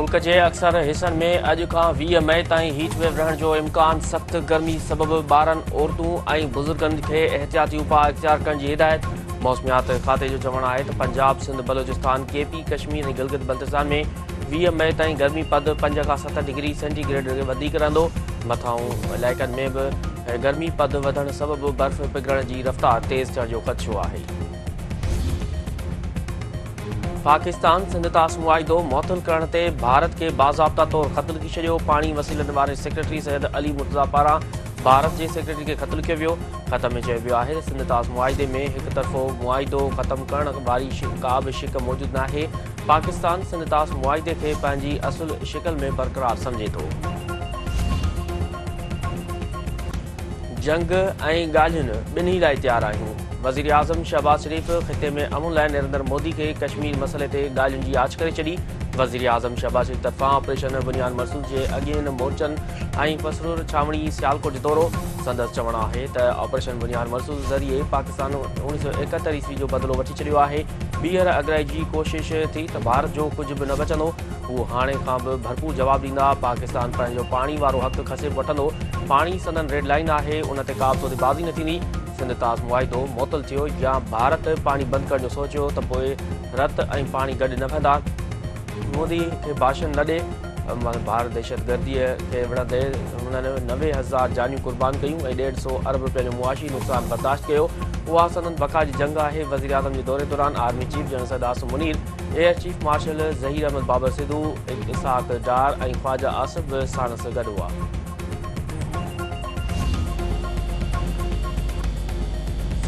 मुल्क के अक्सर हिस्सों में अज का 20 मई ताईं हीट वेव रहने जो इम्कान। सख्त गर्मी सबब बारन औरतों और बुजुर्गन के एहतियाती उपाय इख्तियार करने की हिदायत। मौसमियात खाते जो चवण है तो पंजाब, सिंध, बलोचिस्तान, केपी, कश्मीर और गिलगित बल्तिस्तान में 20 मई ताईं गर्मी पद 5 खां 7 डिग्री सेंटीग्रेड रहंदो। मथाऊं इलाइक़नि में भी गर्मी पद वधण सबब बर्फ़ पिघलण की रफ्तार तेज़ थियण जो ख़दशो है। पाकिस्तान सिंध तास मुआहिदो मुअत्तल करण ते भारत के बाज़ाब्ता तौर ख़त लिखी छॾियो। पाणी वसीलनि वारे सेक्रेटरी सैयद अली मुर्तज़ा पारां भारत के सेक्रेटरी के ख़त लिखियो वियो। ख़त में चयो वियो आहे त सिंध तास मुआहिदे में एक तरफ़ो मुआहिदो ख़त्म करण वारी का बि शिक मौजूद नाहे। पाकिस्तान सिंध तास मुआहिदे के पंहिंजी असुल शिकल में बरक़रार समझे थो। जंग ऐं ॻाल्हियुनि ॿिन्ही लाइ तैयार आहियूं। वज़ीर आज़म शहबाज शरीफ़ ख़िते में अमन लाइ नरेंद्र मोदी के कश्मीर मसइले ते ॻाल्हियुनि जी आछ करे छॾी। वज़ीर आज़म शहबाज शरीफ़ तरफ़ां ऑपरेशन बुनियाद मरसूद जे अॻियनि मोर्चनि ऐं फसरूर छावणी सियालकोट जो दौरो। संदसि चवण आहे त ऑपरेशन बुनियाद मरसूद ज़रिए पाकिस्तान 1971 ईस्वी जो बदिलो वठी छॾियो आहे। ॿीहर अॻराई जी कोशिश थी त भारत जो कुझु बि न बचंदो। उहो हाणे खां बि भरपूर जवाब ॾींदा। पाकिस्तान पंहिंजो पाणी वारो हक़ खसे वठंदो। पाणी संदन रेड लाइन आहे, उन ते का बि सौदेबाज़ी न थींदी। सिंध तास मुआहिदो मुअत्तल थियो या भारत पाणी बंदि करण जो सोचियो त पोइ रत ऐं पाणी गॾु न वेंदा। मोदी के भाषण न ॾे। भारत दहशतगर्दीअ खे विढ़ंदे हुननि 90,000 जानियूं कुर्बान कयूं ऐं 150 अरब रुपए जो मुआशी नुक़सान बर्दाश्त कयो। उहा संदन बका जी जंग आहे। वज़ीर आज़म जे दौरे दौरान army chief general Syed Asim Munir, air chief marshal Zaheer Ahmed Babar Sidhu, Ishaq Dar ऐं ख्वाजा आसिफ बि साणुसि गॾु हुआ।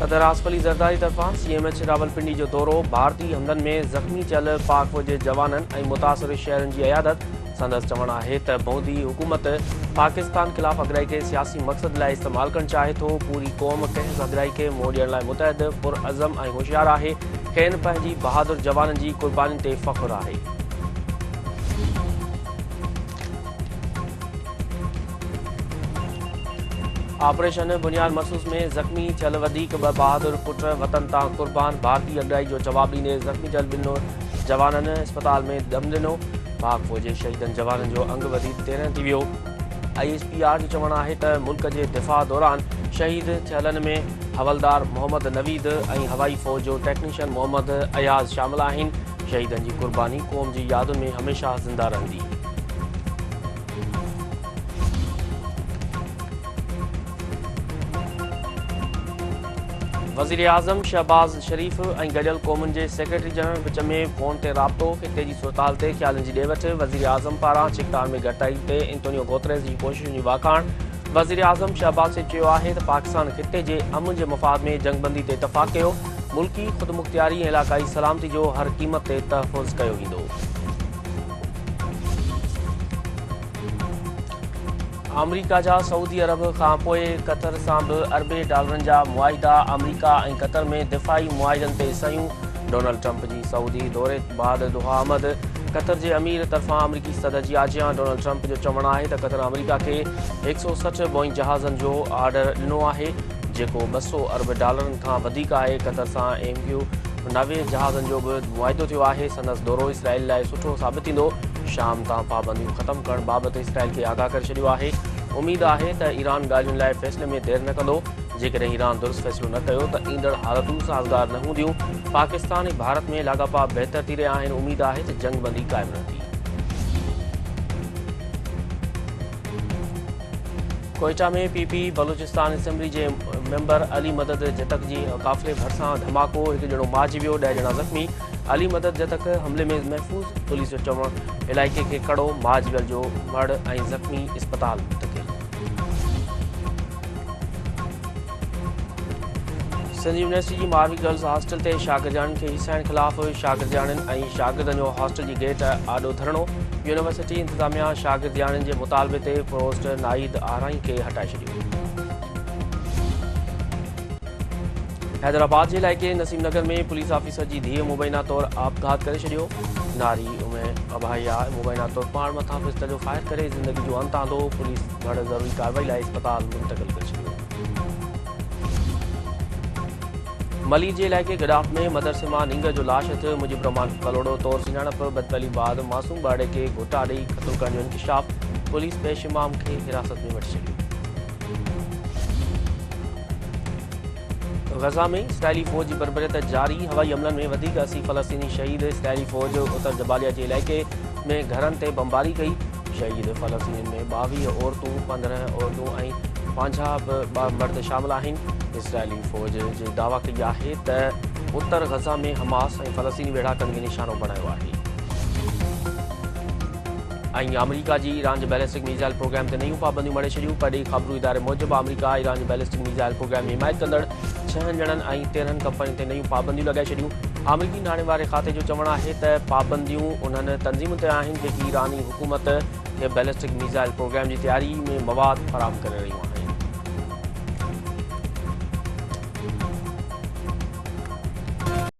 सदर आसिफ अली ज़रदारी तरफ़ां CMH रावलपिंडी जो दौरो। भारतीय हमलनि में ज़ख़्मी थियल पाक फ़ौज जे जवाननि ऐं मुतासिर शहरनि जी अयादत। संदसि चवण आहे त मोदी हुकूमत पाकिस्तान ख़िलाफ़ अॻराई खे सियासी मक़सद लाइ इस्तेमालु करणु चाहे थो। पूरी क़ौम कंहिं अॻराई खे मुंहुं ॾियण लाइ मुतहद, पुरअज़म ऐं होशियार आहे। खेनि पंहिंजी बहादुर जवाननि जी क़ुर्बानियुनि ते फ़ख़्रु आहे। ऑपरेशन बुनियाद मरसूद में ज़ख़्मी थियल वधीक ॿ बहादुर पुट वतन तां क़ुर्बान। भारतीय अॻराई जो जवाब ॾींदे ज़ख़्मी थियल ॿिनि जवाननि अस्पताल में दम ॾिनो। पाक फ़ौज जे शहीदनि जवाननि जो अंग वधी 13 थी वियो। ISPR जो चवणु आहे त मुल्क जे दिफ़ा दौरान शहीद थियलनि में हवलदार मोहम्मद नवीद ऐं हवाई फ़ौज जो टेक्नीशियन मोहम्मद अयाज़ शामिल आहिनि। शहीदनि जी क़ुर्बानी क़ौम जी यादुनि में हमेशह ज़िंदा रहंदी। वज़ीर आज़म शहबाज शरीफ़ ऐं गॾियल क़ौमुनि जे सेक्रेटरी जनरल विच में फ़ोन ते राब्तो। ख़िते जी सूरतहाल ते ख़्यालनि जी ॾे वठि। वज़ीर आज़म पारां चिकटान में घटिताई ते एंटोनियो गुतरेस जी कोशिशुनि जी वाखाण। वज़ीर आज़म शहबाज शरीफ़ चयो आहे त पाकिस्तान ख़िते जे अमन जे मफ़ाद में जंगबंदी ते इतफ़ाक़ कयो। मुल्की ख़ुदमुख्तियारी ऐं इलाक़ाई सलामती जो हर क़ीमत ते तहफ़ुज़ कयो वेंदो। अमरीका जा सऊदी अरब खां पोइ क़तर सां बि अरबे डॉलरनि जा मुआहिदा। अमरीका ऐं क़तर में दिफ़ाई मुआहिदनि ते सयूं। डोनाल्ड ट्रंप जी सऊदी दौरे बाद दोहा आमद। क़तर जे अमीर तरफ़ां अमरीकी सदर जी आजियां। डोनाल्ड ट्रंप जो चवणु आहे त क़तर अमरीका खे 160 बोइंग जहाज़नि जो ऑर्डर ॾिनो आहे, जेको 200 अरब डॉलरनि खां वधीक आहे। क़तर सां MQ-9 जहाज़नि जो बि मुआहिदो थियो आहे। संदसि दौरो इसराइल लाइ सुठो साबित थींदो। शाम तां पाबंदियूं ख़त्म करण बाबति इसराइल खे आगाह करे छॾियो आहे। उमेद आहे त ईरान ॻाल्हियुनि लाइ फ़ैसिले में देरि न कंदो। जेकॾहिं ईरान दुरुस्त फ़ैसिलो न कयो त ईंदड़ हालतूं साज़गार न हूंदियूं। पाकिस्तान ऐं भारत में लाॻापा बहितर थी रहिया आहिनि। उमेद आहे त जंगबंदी क़ाइमु रहंदी। कोयटा में PP बलोचिस्तान असेंबली जे मेंबर अली मदद जतक जी काफ़िले भरिसां धमाको। हिकु ॼणो मारिजी वियो, 10 ॼणा ज़ख़्मी। अली मदद जतक हमले में महफ़ूज़। पुलिस जो चवणु इलाइक़े खे कड़ो। मारिजी जो मर्द ऐं ज़ख़्मी इस्पताल मुंतक़िल। सिंध यूनिवर्सिटी जी मारवी गर्ल्स हॉस्टल ते शागिर्दाणियुनि खे हिसाइण ख़िलाफ़ शागिर्दाणियुनि ऐं शागिर्दनि जो हॉस्टल जी गेट आॾो धरणो। यूनिवर्सिटी इंतिज़ामिया शागिर्दाणियुनि जे मुतालबे ते प्रोवोस्ट नाहिद आराई खे हटाए छॾियो। हैदराबाद जे इलाइक़े नसीम नगर में पुलिस ऑफिसर जी धीअ मुबैना तौर आपघात करे छॾियो। नारी अभाया मुबैना तौर पाण मथां पिस्तल जो फायर करे ज़िंदगी जो अंत आंदो। पुलिस घड़ ज़रूरी कार्रवाई लाइ इस्पताल मुंतक़िल करे छॾियो। मली जे इलाइक़े गडाफ में मदरसे मां नींग जो लाश हथ मुजिब रहमान कलोड़ो तौर सुञाणप बदपहली बाद मासूम ॿारड़े खे घोटा ॾेई क़त्ल करण जो इंकशाफ पुलिस पेश इमाम खे हिरासत में वठी छॾियो। गज़ा में इसराइली फ़ौज जी बर्बरियत जारी हवाई हमलनि में वधीक 80 फ़लस्तीनी शहीद। इसराइली फ़ौज उत्तर जबालिया जे इलाइक़े में घरनि ते बमबारी कई। शहीद फ़लस्तीन में 22 औरतूं 15 औरतूं ऐं 50 मर्द शामिल आहिनि। इसराइली फ़ौज जे दावा कई आहे त उत्तर गज़ा में हमास ऐं फ़लस्तीनी वेढ़ाकनि खे निशानो बणायो आहे। अमेरिका जी ईरान जे बैलिस्टिक मिसाइल प्रोग्राम ते नयूं पाबंदियूं मड़े छॾियूं। पढ़ी ख़बरूं इदारे मूजिबि अमेरिका ईरान जे बैलिस्टिक मिसाइल प्रोग्राम जी हिमायत कंदड़ 6 ॼणनि ऐं 13 कंपनियुनि ते नयूं पाबंदियूं लॻाए छॾियूं। अमरीकी नाणे वारे खाते जो चवणु आहे त पाबंदियूं उन्हनि तंज़ीमुनि ते आहिनि जेकी ईरानी हुकूमत खे बैलिस्टिक मिसाइल प्रोग्राम जी तयारी में मवाद फ़राहम करे रहियूं आहिनि।